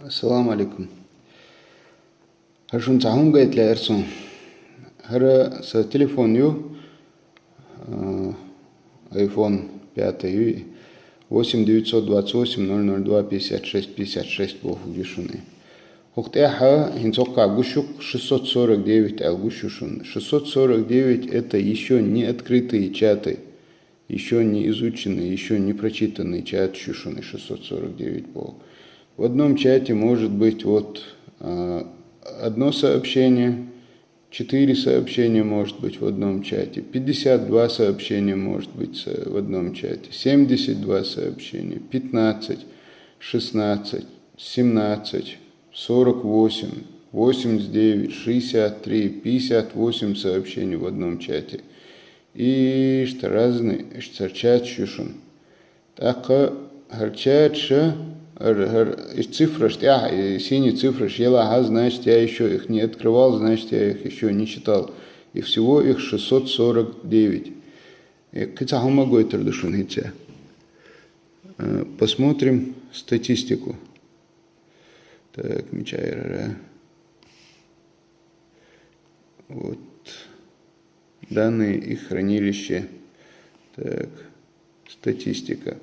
Assalamu alaikum. Harshun tahum gayt la erson. Hara sa telefon ю iPhone 5 ю 8 928 002 56 56 боху гишуны. Хуктяха хинцокка гушук 649 гушушун. 649 это еще не открытые чаты, еще не изученные, еще не прочитанные чат шушуны 649 бог. В одном чате может быть одно сообщение, 4 сообщения может быть в одном чате, 52 сообщения может быть в одном чате, 72 сообщения, 15, 16, 17, 48, 89, 63, 58 сообщений в одном чате. И что разные, что чат шушун. Так, чат цифры, синие цифры, значит, я еще их не открывал, значит, я их еще не читал. И всего их 649. Посмотрим статистику. Так, вот данные их хранилище. Так, статистика.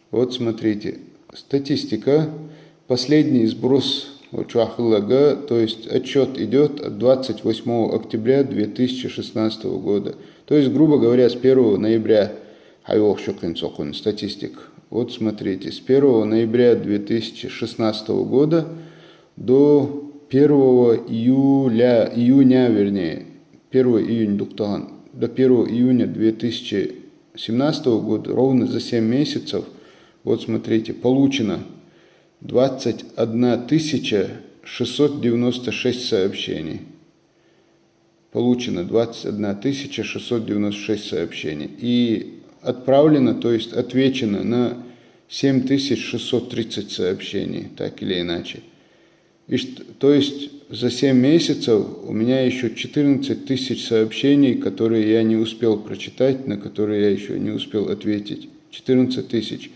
Вот смотрите. Статистика, последний сброс то есть отчет идет от 28 октября 2016 года. То есть, грубо говоря, с 1 ноября, статистик. Вот смотрите, с 1 ноября 2016 года до 1 июня, вернее, 1 июня до 1 июня 2017 года, ровно за 7 месяцев, вот смотрите, получено 21 696 сообщений. Получено 21 696 сообщений. И отправлено, то есть отвечено на 7630 сообщений, так или иначе. То есть за 7 месяцев у меня еще 14 тысяч сообщений, которые я не успел прочитать, на которые я еще не успел ответить. 14 тысяч.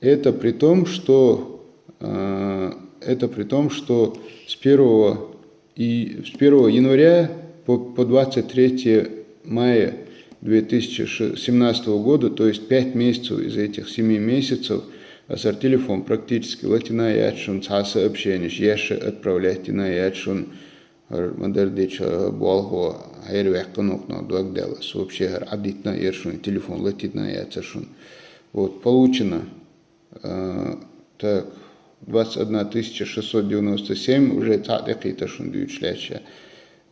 Это при том, что с 1 января по 23 мая 2017 года, то есть 5 месяцев из этих 7 месяцев, асар телефон практически латина ячшун сообщение, яши отправлять на ячшун модердич болго айрвяхканокно дуагдела, вообще адитна ершун телефон латина ячшун. Вот, получено так, 21 697 уже какие-то шундуючлящие.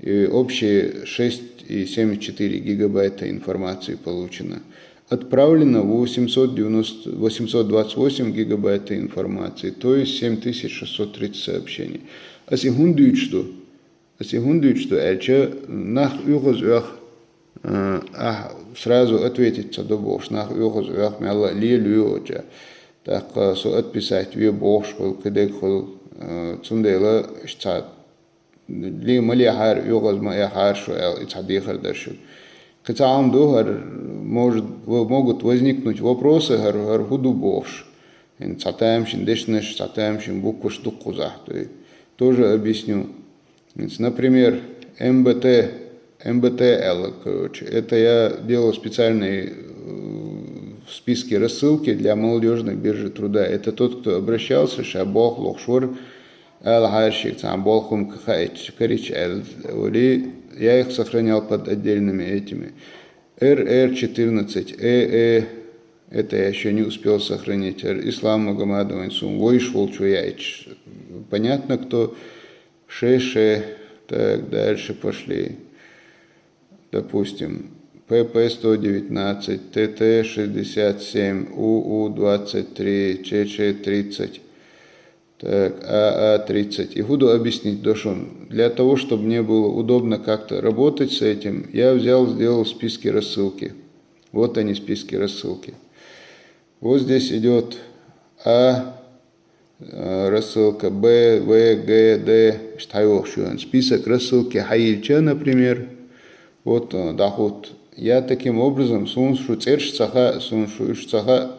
И общие 6,74 гигабайта информации получено. Отправлено 828 гигабайта информации, то есть 7630 сообщений. А секундуючду, нах югозуях сразу ответить до бог, нах югозуях мяла лилюоча. Так, отписать ве бог, когда цундела штат. Ли малияхар югозма яхар шо ицадихар даршут. Кацаам духар могут возникнуть вопросы худу бовш. Цатаемшин дешнеш, цатаемшин букваш дуккузах. Тоже объясню. Например, МБТЛ, короче. Это я делал специальные в списке рассылки для молодежной биржи труда. Это тот, кто обращался, шабох, лохшвор, алхарщик, самболхум, кахайч, корич, я их сохранял под отдельными этими. РР-14, это я еще не успел сохранить. Ислам Магомадов Инсум, Войшвол Чуяич. Понятно, кто? Шеше, так, дальше пошли. Допустим, ПП-119, ТТ-67, УУ-23, ЧЧ-30, так, АА-30. И буду объяснить, Дошон. Для того, чтобы мне было удобно как-то работать с этим, я сделал списки рассылки. Вот они, списки рассылки. Вот здесь идет рассылка, Б, В, Г, Д, список рассылки Хаильча, например. Вот доход. Я таким образом,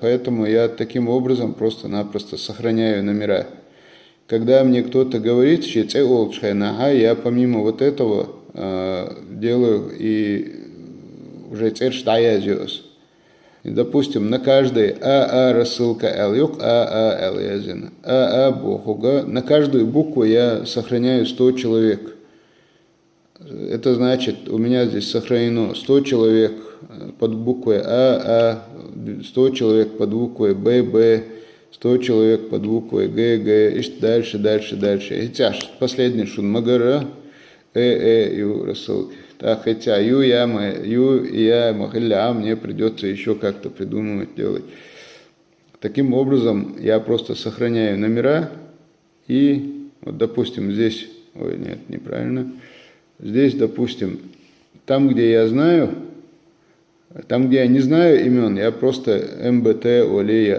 поэтому я таким образом просто-напросто сохраняю номера. когда мне кто-то говорит, я помимо вот этого делаю и уже и, допустим, на каждой рассылка L юк, L язин, бухуга, на каждую букву я сохраняю 100 человек. Это значит, у меня здесь сохранено 100 человек под буквой 100 человек под буквой Б, 100 человек под буквой Г, и дальше. И последний шун магара, ю рассылки. Так, хотя ю и я махилля, мне придется еще как-то придумывать, делать. Таким образом, я просто сохраняю номера и, вот, допустим, здесь, неправильно. Здесь, допустим, там, где я знаю, там, где я не знаю имен, я просто МБТ, оле,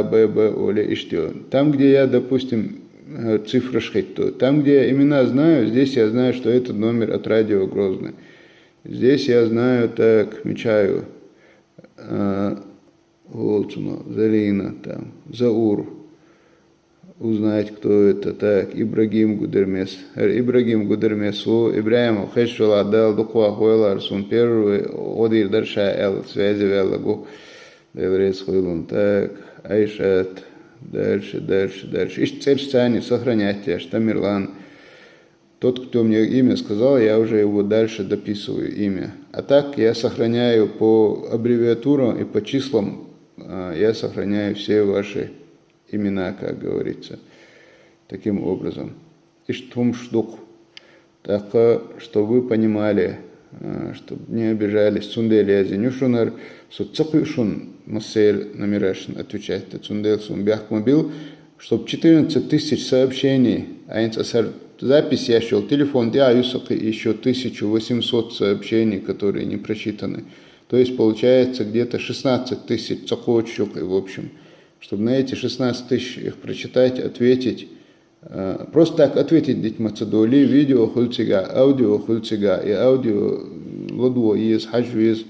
ББ, оле, иштё. Там, где я, допустим, цифры шхитто. Там, где я имена знаю, здесь я знаю, что это номер от радио Грозный. Здесь я знаю, так, мечаю, Волцуно, Залина, там, Заур. Узнать, кто это, так, Ибрагим Гудермес. Ибрагим Гудермес, Ибраиму Хэшвел отдал Дуква Хуэлар, Сун первый, Одир Дарша Эл, связи Велагу, Деврес Хуэлун, так, Айшат, дальше. Ищ цель сцене, сохранять тебя, Штамирлан. Тот, кто мне имя сказал, я уже его дальше дописываю, имя. А так я сохраняю по аббревиатурам и по числам, я сохраняю все ваши имена, как говорится, таким образом. Иштум шдук. Так, чтобы вы понимали, чтобы не обижались. Цунделия зенюшунар, суцакюшун масель намирашин, отвечать. Цундел сумбях мобил, чтобы 14 тысяч сообщений, запись я счел, телефон еще 1800 сообщений, которые не прочитаны. То есть получается где-то 16 тысяч цакочек, в общем. Чтобы на эти 16 тысяч их прочитать, ответить, просто так ответить дитмацадоли, видео хульцига, аудио хульцига, и аудио ладуа из, хаджу из,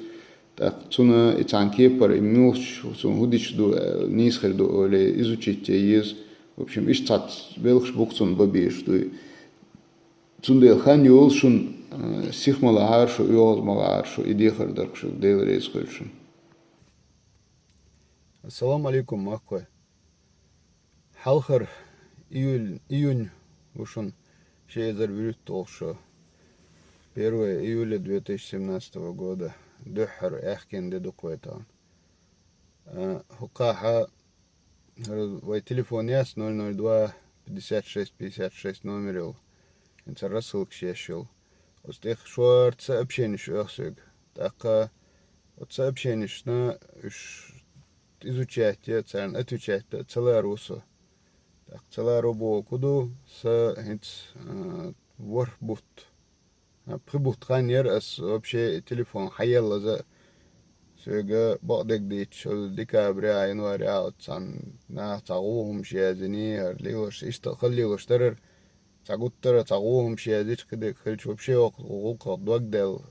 так, цуна и цанкепар, и милш, цун гудичду, нисхерду, или изучить из, в общем, ишцат, велш букцун бабишту, цундел хан юлшун, сихмалааршу, юлзмалааршу, и дихардаршу, дейл рейсхольшун. Ассаламу алейкум, махкой. Халхар июнь ушен шейзар вирют толшо. 1 июля 2017 года. Духар эхкен дедуквайтан. Хукаха вай телефон яс 002 56 56 номерил. Инца рассылк шешил. Остех шуарт сообщение шуахсыг. Так от сообщение шна изучать, отвечать, целая русу. Так, целая рубо куду с ворбут. Прибут ханер вообще телефон хаелла за сюга бадек дич декабря января отсан на цагуум шязини лилош истахалилош терер цагуттера цагуум шязич кедек хельч вообще около двагдел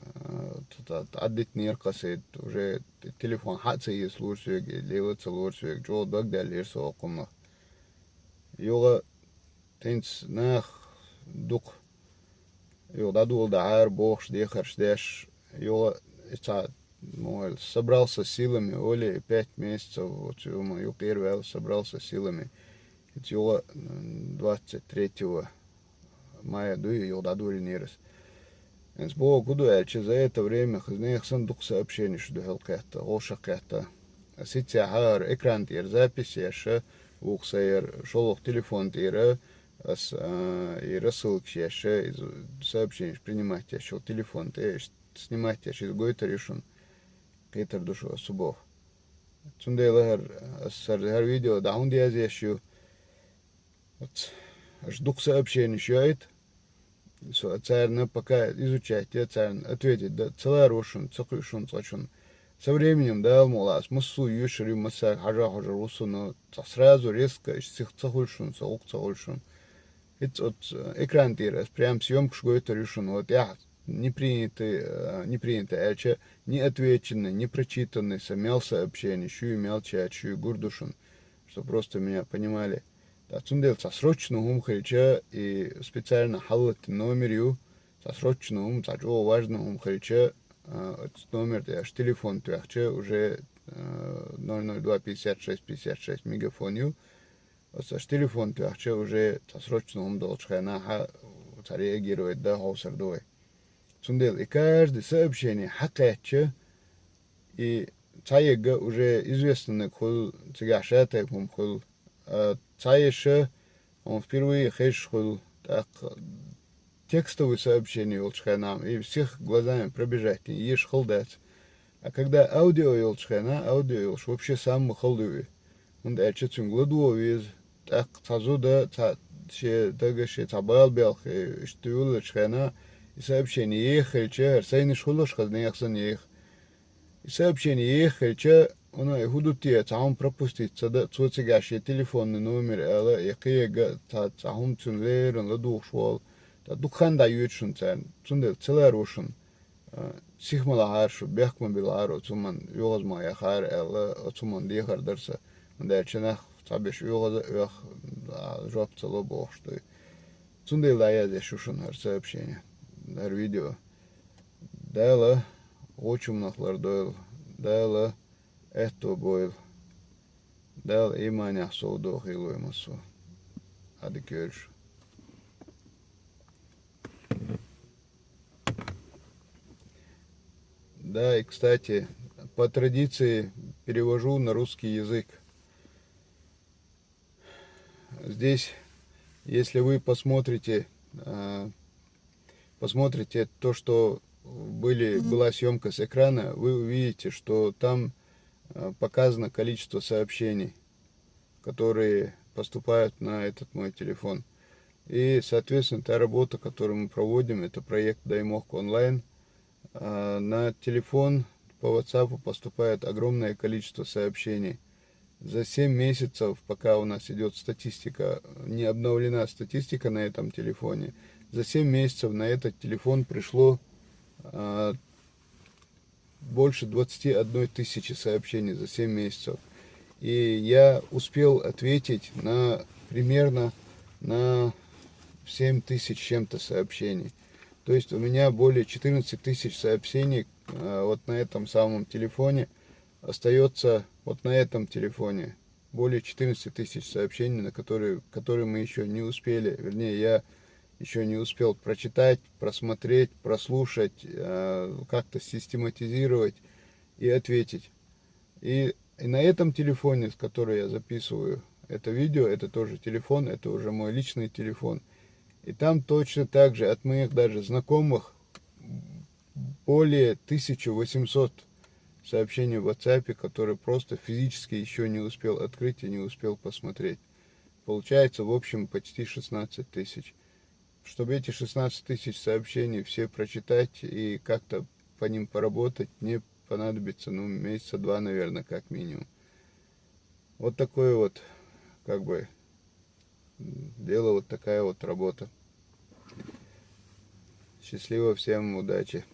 تعدت نير قصيد وجا التليفون حادثة يسلور سويق ليوة تسلور سويق جو دوغدا ليرسو قمنا يوغا تينس ناخ دوق يوغا дадул даар бохш дехарш деш يوغا собрался силами оли 5 месяцев вот ю первый собрался силами يوغا 23 мая дуи يوغا дадул нирес. Ens бог гудуэльче за это время хзнех сандук сообщений, что хелкета, ошакета. Ситя хар экран тир запись яша, ухсайр шолох телефон тира, и рассылк яша из сообщений принимать яша телефон ты снимать яша из гойта решен. Кетер душу субов. Цундейлахар сар видео даун диаз яшу. Аж дук сообщений шуает. Царь пока изучать, царь ответить, да, целая рошун, цакушун, цачун. Со временем, да, молас, массу, юшери, масса, хажа, русу, но сразу резко, из всех цахульшун, цаук, цахульшун. Это от экран тирас, прям съемку шгойта решун, вот я не принято, не отвеченный, не прочитанный, имел сообщение, щу имел чат, щу гурдушун, что просто меня понимали. Цундел срочно хилча и специально халат номерю, срочно саджо важно хилча номер аж телефон тяхче уже 002 56 56 мегафоню. Аж телефон тяхче уже срочно должна реагирует да хаусардой. Цундел и каждое сообщение хакетче и цаега уже известно хул цигашата хул цаеша он впервые хэшхул так текстовые сообщения волчханам и всех глазами пробежать и ешь холдать. А когда аудио волчхана, аудио волч вообще сам холдует. Он да чуть гладуовез так тазуда че дагаше табал белх что волчхана и сообщение ехал че сайниш хулош хазне яхсан ех. И сообщение ехал че он и худутия цаум пропустить цада цуцигаши телефонный номер ала якига цаум цунлерн ладушвал. Дукхан да ючун цан цундел целарошун сихмала харшу бяхман биларо цуман югазма яхар ала цуман дихар дарса дачнах табеш югаз ях жоп цело бохштой цундел да я шушун хар сообщение дар видео дала очумнахлар дойл дала это бойл дал иманя соудо хилуемасу адикёрш. Да, и кстати, по традиции перевожу на русский язык. Здесь, если вы посмотрите то, что была съемка с экрана, вы увидите, что там показано количество сообщений, которые поступают на этот мой телефон. И, соответственно, та работа, которую мы проводим, это проект Даймок онлайн. На телефон по WhatsApp поступает огромное количество сообщений. За 7 месяцев, пока у нас идет статистика, не обновлена статистика на этом телефоне, за 7 месяцев на этот телефон пришло больше 21 тысячи сообщений за 7 месяцев. И я успел ответить примерно на 7 тысяч чем-то сообщений. То есть у меня более 14 тысяч сообщений вот на этом самом телефоне остается, вот на этом телефоне более 14 тысяч сообщений, на которые мы еще не успели, вернее, я еще не успел прочитать, просмотреть, прослушать, как-то систематизировать и ответить. И на этом телефоне, с которого я записываю это видео, это тоже телефон, это уже мой личный телефон. И там точно так же от моих даже знакомых более 1800 сообщений в WhatsApp, которые просто физически еще не успел открыть и не успел посмотреть. Получается, в общем, почти 16 тысяч. Чтобы эти 16 тысяч сообщений все прочитать и как-то по ним поработать, мне понадобится, месяца 2, наверное, как минимум. Вот такое вот, как бы, дело, вот такая вот работа. Счастливо всем, удачи.